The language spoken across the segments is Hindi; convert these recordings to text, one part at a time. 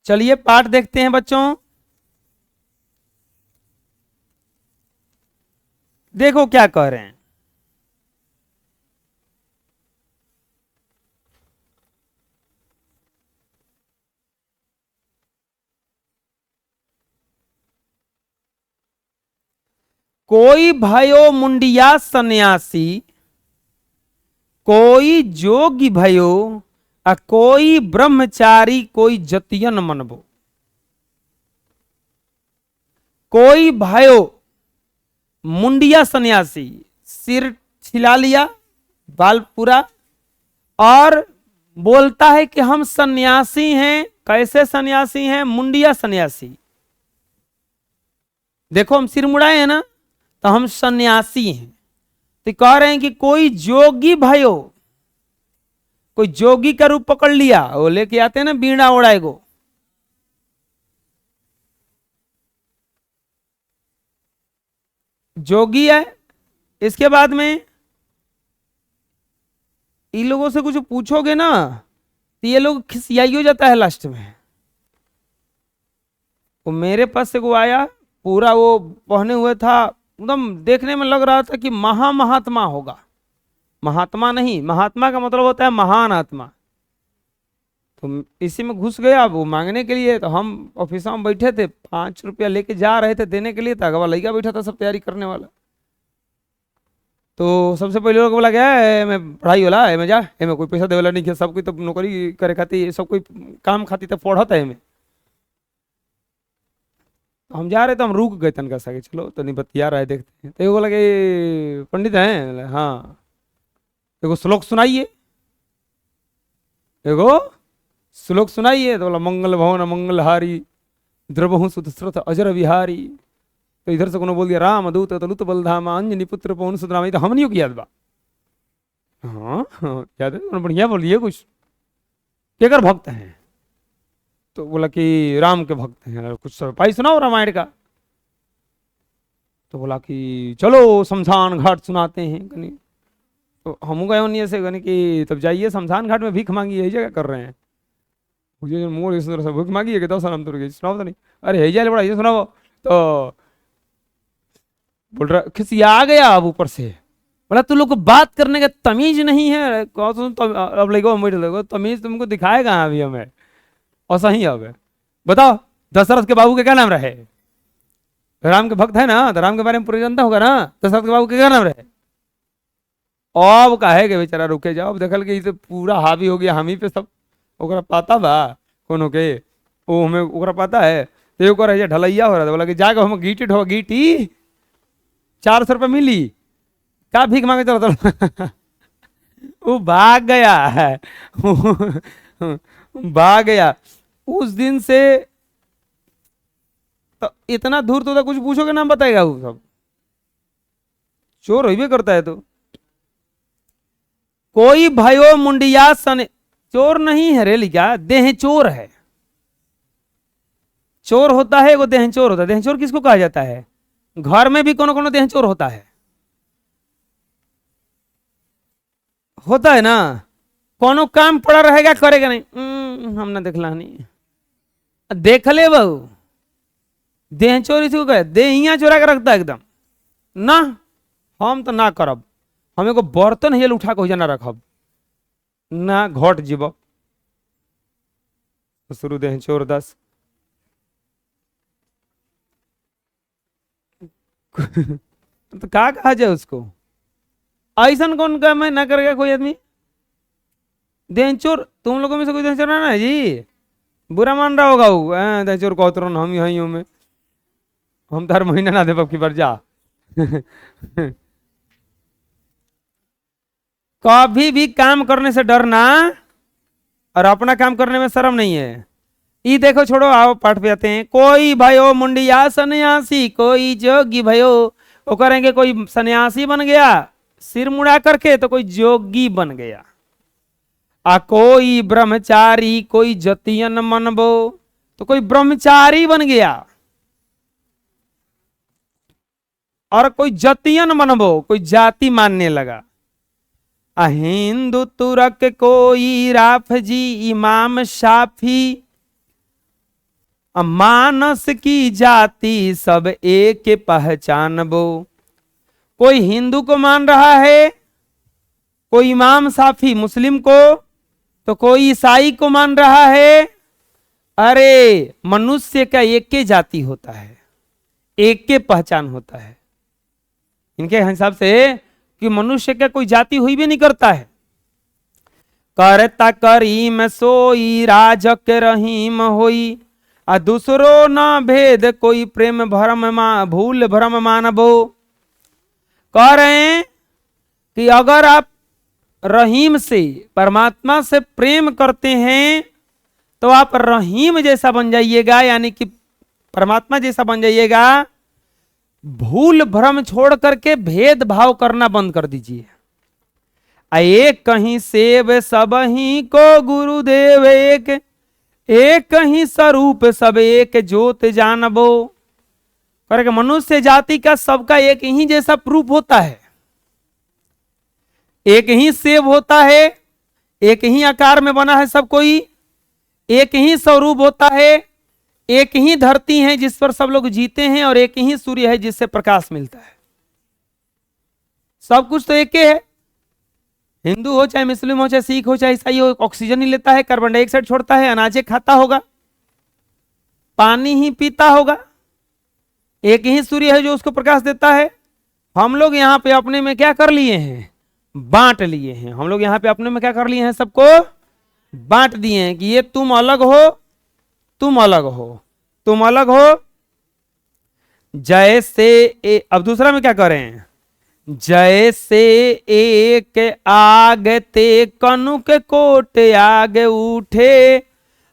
चलिए पाठ देखते हैं बच्चों। देखो क्या कह रहे हैं। कोई भयो मुंडिया सन्यासी, कोई जोगी भयो, कोई ब्रह्मचारी, कोई जतियन मनबो। कोई भयो मुंडिया सन्यासी, सिर छिला लिया, बाल पूरा, और बोलता है कि हम सन्यासी हैं। कैसे सन्यासी हैं? मुंडिया सन्यासी। देखो हम सिर मुड़ाए हैं ना, तो हम सन्यासी हैं। तो कह रहे हैं कि कोई जोगी भयो, कोई जोगी का रूप पकड़ लिया, वो लेके आते हैं ना बीड़ा ओढ़ाए गो, जोगी है। इसके बाद में इन लोगों से कुछ पूछोगे ना तो ये लोग खिसियाई हो जाता है लास्ट में। वो मेरे पास से वो आया, पूरा वो पहने हुए था, एकदम देखने में लग रहा था कि महात्मा होगा। महात्मा नहीं, महात्मा का मतलब होता है महान आत्मा। तो इसी में घुस गया वो मांगने के लिए। तो हम ऑफिस में बैठे थे, 5 रुपया लेके जा रहे थे देने के लिए, तो अगवा लड़का बैठा था सब तैयारी करने वाला। तो सबसे पहले लोग बोला गया है मैं पढ़ाई वाला है, मैं जा मैं कोई पैसा दे वाला नहीं किया, सब कोई तो नौकरी करे खाती, सब कोई काम खाती तो पढ़त है में। तो हम जा रहे, तो हम रुक गए तनका सा, चलो तो नहीं बतिया रहे देखते हैं। तो बोला कि पंडित हैं? हाँ। एगो श्लोक सुनाइए, एगो श्लोक सुनाइए। तो बोला मंगल भवन मंगलहारी, द्रवहु सुधस्रथ अजर विहारी। तो इधर से कोनो बोल दिया राम दूत तलुत बलधामा अंजनी पुत्र पवन सुतराम। तो हम नहीं याद बा। हाँ याद है, बढ़िया बोलिए कुछ। केकर भक्त हैं? तो बोला कि राम के भक्त हैं। कुछ पाई सुनाओ रामायण का। तो बोला कि चलो शमशान घाट सुनाते हैं कनी। तो हम गए उन्हीं से कनी कि तब जाइए शमशान घाट में भीख मांगी, यही जगह कर रहे हैं। मुझे मोर इस तरह से भीख मांगी है कि दो सलाम तो सुनाओ तो नहीं। अरे है बड़ा ये सुनाओ। तो बोल रहा खिसिया गया अब ऊपर से। बोला तू लोग को बात करने का तमीज नहीं है। अब लगो तमीज तुमको दिखाएगा अभी हमें। और सही अब बताओ, दशरथ के बाबू के क्या नाम रहे? राम के भक्त है ना, तो राम के बारे में पूरी जानता होगा ना। दशरथ के बाबू के क्या नाम रहे? अब कहे के बेचारा रुके जाओ। अब देखल कि पूरा हावी हो गया हम ही पे सब। ओकरा पता बा कोनो के, वो हमें ओकरा पता है। तो एक बार ढलैया हो रहा था। बोला कि जाकर हम गीटी ढो गीटी 400 रुपये मिली, का भीख मांगे चलो। वो भाग गया है। भाग गया। उस दिन से तो इतना दूर तो कुछ पूछोगे ना बताएगा वो सब। चोर ही करता है। तो कोई भयो मुंडिया सन, चोर नहीं है रे लिखा, देह चोर है। चोर होता है वो देह चोर होता है। देह चोर किसको कहा जाता है? घर में भी कोनो कोनो देह चोर होता है ना। कोनो काम पड़ा रहेगा करेगा नहीं, हमने देखला नहीं। देख ले बहू, देह चोर इसको कहे, देहिया चोरा के रखता है एकदम ना। हम तो ना करब, हमें को बर्तन हेल उठा के हो ना रखब ना, घट जीव शुरू देह चोर 10। तो क्या कहा जाए उसको? ऐसा कौन काम है ना करेगा कोई आदमी? देहचोर तुम लोगों में से कोई देहचोर ना है जी? बुरा मान रहा होगा वो, देहचोर कहते रहो हम यही हूं में, हम तो हर महीना ना दे की बार जा। कभी भी काम करने से डरना और अपना काम करने में शर्म नहीं है। ये देखो छोड़ो, आओ पाठ पे आते हैं। कोई भयो मुंडिया सन्यासी, कोई जोगी भयो। वो करेंगे कोई सन्यासी बन गया सिर मुड़ा करके, तो कोई जोगी बन गया। आ कोई ब्रह्मचारी, कोई जतियन मनबो, तो कोई ब्रह्मचारी बन गया। और कोई जतियन मनबो, कोई जाति मानने लगा। हिंदू तुरक कोई राफजी इमाम शाफी, मानस की जाति सब एक पहचानबो। कोई हिंदू को मान रहा है, कोई इमाम साफी मुस्लिम को, तो कोई ईसाई को मान रहा है। अरे मनुष्य का एक के जाति होता है, एक के पहचान होता है। इनके हिसाब से कि मनुष्य का कोई जाति हुई भी नहीं करता है। करता करीम सोई राजक रहीम होई, आ दूसरो न भेद कोई प्रेम भरम भूल भ्रम मानबो। कह रहे हैं कि अगर आप रहीम से, परमात्मा से प्रेम करते हैं तो आप रहीम जैसा बन जाइएगा, यानी कि परमात्मा जैसा बन जाइएगा। भूल भ्रम छोड़ करके भेदभाव करना बंद कर दीजिए। एक कहीं सेव सब ही को गुरुदेव एक, एक कहीं स्वरूप सब एक ज्योत जानबो। करेगा मनुष्य जाति का सबका एक ही जैसा रूप होता है, एक ही सेव होता है, एक ही आकार में बना है सब कोई, एक ही स्वरूप होता है, एक ही धरती है जिस पर सब लोग जीते हैं, और एक ही सूर्य है जिससे प्रकाश मिलता है। सब कुछ तो एक ही है। हिंदू हो चाहे मुस्लिम हो चाहे सिख हो चाहे ईसाई हो, ऑक्सीजन ही लेता है, कार्बन डाइऑक्साइड छोड़ता है, अनाजे खाता होगा, पानी ही पीता होगा। एक ही सूर्य है जो उसको प्रकाश देता है। हम लोग यहाँ पे अपने में क्या कर लिए हैं, बांट लिए हैं। हम लोग यहाँ पे अपने में क्या कर लिए हैं, सबको बांट दिए हैं कि ये तुम अलग हो, तुम अलग हो, तुम अलग हो। जैसे अब दूसरा में क्या करें, जैसे एक आग ते कनुक कोट आग उठे,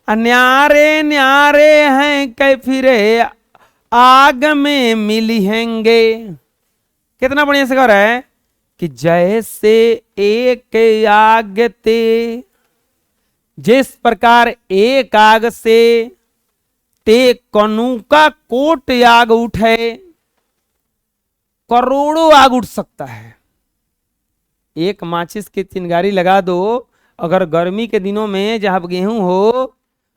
न्यारे न्यारे हैं कै फिरे आग में मिली हैंगे। कितना बढ़िया से कह रहा है कि जैसे एक आग ते, जिस प्रकार एक आग से ते कनु का कोट आग उठे, करोड़ों आग उठ सकता है। एक माचिस की चिंगारी लगा दो, अगर गर्मी के दिनों में जहां गेहूं हो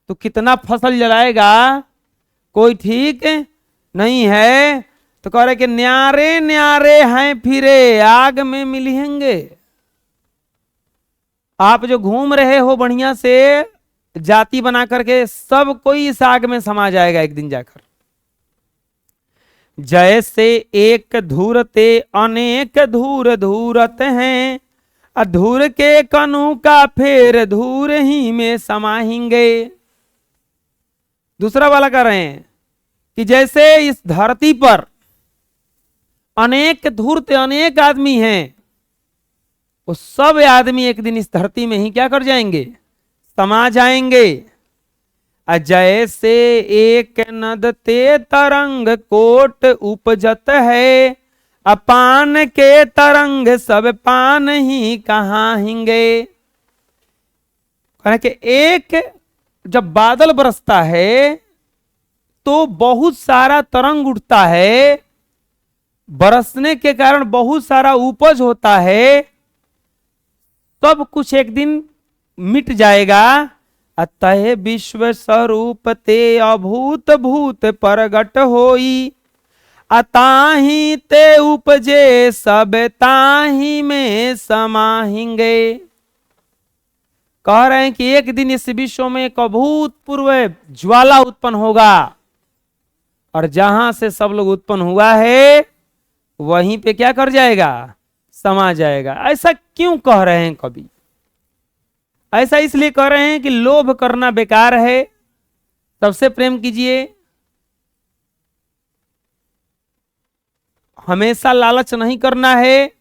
तो कितना फसल जलाएगा, कोई ठीक नहीं है। तो कह रहे कि न्यारे न्यारे हैं फिरे आग में मिलेंगे। आप जो घूम रहे हो बढ़िया से जाति बना करके, सब कोई इस आग में समा जाएगा एक दिन जाकर। जैसे एक धूर ते अनेक धूर धूरत हैं, अधूर के कनु का फेर धूर ही में समाएंगे। दूसरा वाला कह रहे हैं कि जैसे इस धरती पर अनेक धूर्त अनेक आदमी हैं, वो सब आदमी एक दिन इस धरती में ही क्या कर जाएंगे, समा जाएंगे। जैसे एक नद ते तरंग कोट उपजत है, अपान के तरंग सब पान ही कहाँ हिंगे। कि एक जब बादल बरसता है तो बहुत सारा तरंग उठता है, बरसने के कारण बहुत सारा उपज होता है, सब कुछ एक दिन मिट जाएगा। अतः विश्व स्वरूप ते अभूत भूत प्रगट होई, अताही ते उपजे सब ताही में समाहिंगे। कह रहे हैं कि एक दिन इस विश्व में एक अभूतपूर्व ज्वाला उत्पन्न होगा, और जहां से सब लोग उत्पन्न हुआ है वहीं पे क्या कर जाएगा, समा जाएगा। ऐसा क्यों कह रहे हैं कवि? ऐसा इसलिए कह रहे हैं कि लोभ करना बेकार है, सबसे प्रेम कीजिए। हमेशा लालच नहीं करना है,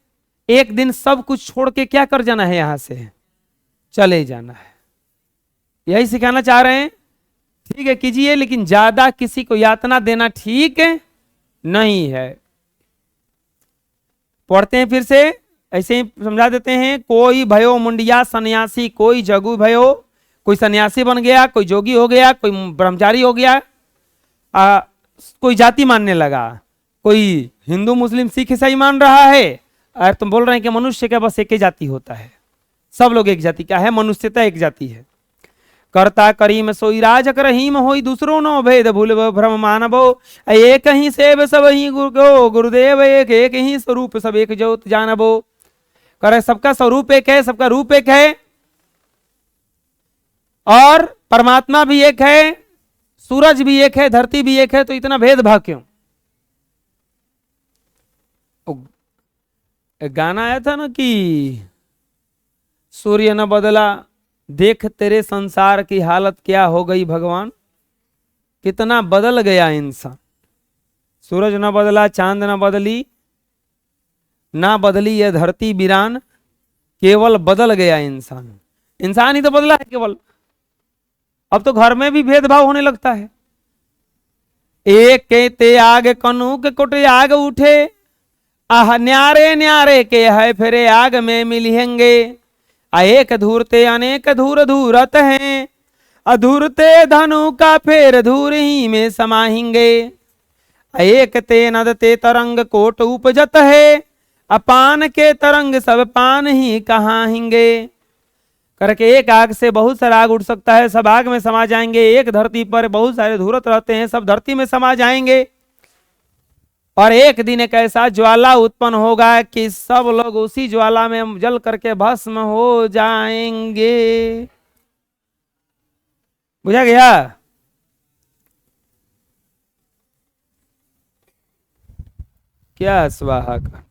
एक दिन सब कुछ छोड़ के क्या कर जाना है, यहां से चले जाना है। यही सिखाना चाह रहे हैं। ठीक है कीजिए, लेकिन ज्यादा किसी को यातना देना ठीक नहीं है। पढ़ते हैं फिर से, ऐसे ही समझा देते हैं। कोई भयो मुंडिया सन्यासी, कोई जगू भयो, कोई सन्यासी बन गया, कोई जोगी हो गया, कोई ब्रह्मचारी हो गया, कोई जाति मानने लगा, कोई हिंदू मुस्लिम सिख ईसाई मान रहा है, और तुम बोल रहे हैं कि मनुष्य का बस एक ही जाति होता है, सब लोग एक जाति का है, मनुष्यता एक जाति है। करता करीम सोई राजक रहीम होई दूसरो नो भेद भूल भ्रम मानवो एक ही सेव सब ही गुरु गुरुदेव एक एक ही स्वरूप सब एक ज्योत जानबो। करे सबका स्वरूप एक है, सबका रूप एक है और परमात्मा भी एक है, सूरज भी एक है, धरती भी एक है, तो इतना भेदभाव क्यों? गाना आया था ना कि सूर्य न बदला देख तेरे संसार की हालत क्या हो गई भगवान, कितना बदल गया इंसान। सूरज न बदला, चांद न बदली, ना बदली यह धरती वीरान, केवल बदल गया इंसान। इंसान ही तो बदला है केवल। अब तो घर में भी भेदभाव होने लगता है। एक के ते आग कनु के कोटे आग उठे, आह न्यारे न्यारे के है फिरे आग में मिलेंगे। एक धूरते अनेक धूर धूरत हैं, अधूरते धनु का फेर धूर ही में समाहिंगे। एक ते नदते तरंग कोट उपजत है, अपान के तरंग सब पान ही कहाँ हिंगे। करके एक आग से बहुत सारा आग उठ सकता है, सब आग में समा जाएंगे। एक धरती पर बहुत सारे धूरत रहते हैं, सब धरती में समा जाएंगे। और एक दिन एक ऐसा ज्वाला उत्पन्न होगा कि सब लोग उसी ज्वाला में जल करके भस्म हो जाएंगे। बुझा गया? क्या स्वाहा का